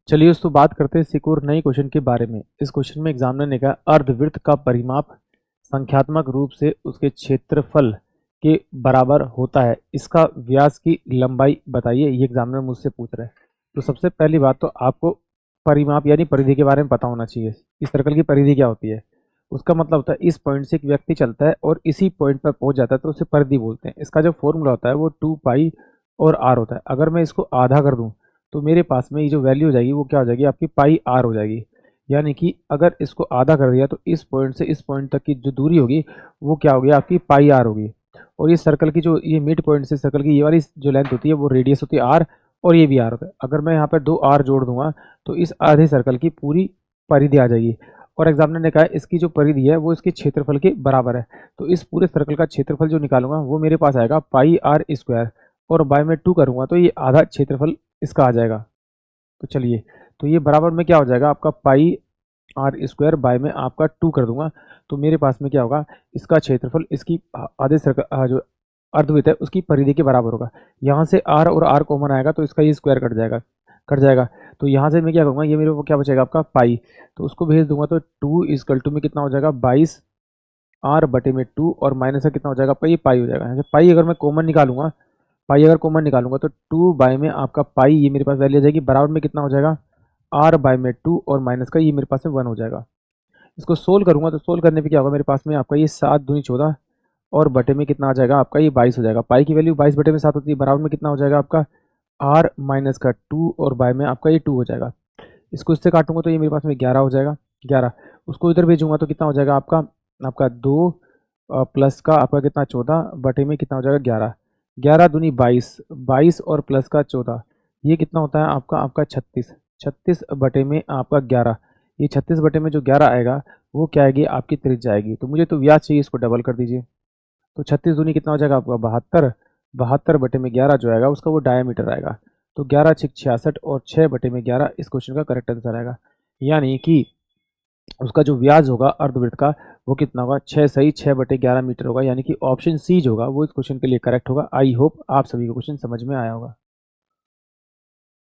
चलिए दोस्तों बात करते हैं एक और नए क्वेश्चन के बारे में। इस क्वेश्चन में एग्जामिनर ने कहा अर्धवृत्त का परिमाप संख्यात्मक रूप से उसके क्षेत्रफल के बराबर होता है, इसका व्यास की लंबाई बताइए। ये एग्जामिनर मुझसे पूछ रहा है। तो सबसे पहली बात तो आपको परिमाप यानी परिधि के बारे में पता होना चाहिए। इस सर्कल की परिधि क्या होती है, उसका मतलब होता है इस पॉइंट से एक व्यक्ति चलता है और इसी पॉइंट पर पहुंच जाता है तो उसे परिधि बोलते हैं। इसका जो फॉर्मूला होता है वो 2 पाई और आर होता है। अगर मैं इसको आधा कर दूं तो मेरे पास में ये जो वैल्यू हो जाएगी वो क्या हो जाएगी, आपकी पाई आर हो जाएगी। यानी कि अगर इसको आधा कर दिया तो इस पॉइंट से इस पॉइंट तक की जो दूरी होगी वो क्या होगी, आपकी पाई आर होगी। और ये सर्कल की जो ये मिड पॉइंट से सर्कल की ये वाली जो लेंथ होती है वो रेडियस होती है आर, और ये भी आर होता है। अगर मैं यहाँ पर 2 आर जोड़ दूंगा तो इस आधे सर्कल की पूरी परिधि आ जाएगी। और एग्जामिनर ने कहा है इसकी जो परिधि है वो इसके क्षेत्रफल के बराबर है। तो इस पूरे सर्कल का क्षेत्रफल जो निकालूंगा वो मेरे पास आएगा पाई आर स्क्वायर, और बाय में 2 करूंगा तो ये आधा क्षेत्रफल इसका आ जाएगा। तो चलिए, तो ये बराबर में क्या हो जाएगा आपका पाई आर स्क्वायर बाय में आपका 2 कर दूंगा तो मेरे पास में क्या होगा, इसका क्षेत्रफल इसकी आधे सर्कल जो अर्धवृत्त है उसकी परिधि के बराबर होगा। यहाँ से आर और आर कॉमन आएगा तो इसका ये स्क्वायर कट जाएगा। तो यहाँ से मैं क्या करूँगा, ये मेरे को क्या बचेगा आपका पाई, तो उसको भेज दूंगा तो 2 में कितना हो जाएगा 22 आर बटे में 2, और माइनस का कितना हो जाएगा पाई, पाई हो जाएगा। यहाँ से पाई अगर मैं कॉमन निकालूंगा, पाई अगर कॉमन निकालूंगा तो 2 बाय में आपका पाई ये मेरे पास वैल्यू आ जाएगी बराबर में कितना हो जाएगा आर बाय में 2, और माइनस का ये मेरे पास में 1 हो जाएगा। इसको सोल्व करूंगा तो सोल्व करने पे क्या होगा, मेरे पास में आपका ये 7 दूनी 14 और बटे में कितना आ जाएगा आपका ये 22 हो जाएगा। पाई की वैल्यू 22 बटे में 7 होती है, बराबर में कितना हो जाएगा आपका आर माइनस का 2, और बाय में आपका ये 2 हो जाएगा। इसको इससे काटूंगा तो ये मेरे पास में 11 हो जाएगा। 11 उसको इधर भेजूंगा तो कितना हो जाएगा आपका आपका 2 प्लस का आपका कितना 14 बटे में कितना हो जाएगा 11। 11 दूनी 22, 22 और प्लस का 14 ये कितना होता है आपका आपका 36। 36 बटे में आपका 11, ये 36 बटे में जो 11 आएगा वो क्या आएगी आपकी त्रिज्या आएगी। तो मुझे तो व्यास चाहिए, इसको डबल कर दीजिए। तो 36 दूनी कितना हो जाएगा आपका 72, 72 बटे में 11 जो आएगा उसका वो डायमीटर आएगा। तो 11 6 66 और 6 बटे में 11 इस क्वेश्चन का करेक्ट आंसर आएगा। यानी कि उसका जो व्यास होगा अर्धवृत्त का वो कितना होगा 6 सही 6 बटे 11 मीटर होगा। यानी कि ऑप्शन सी जो होगा वो इस क्वेश्चन के लिए करेक्ट होगा। आई होप आप सभी को क्वेश्चन समझ में आया होगा।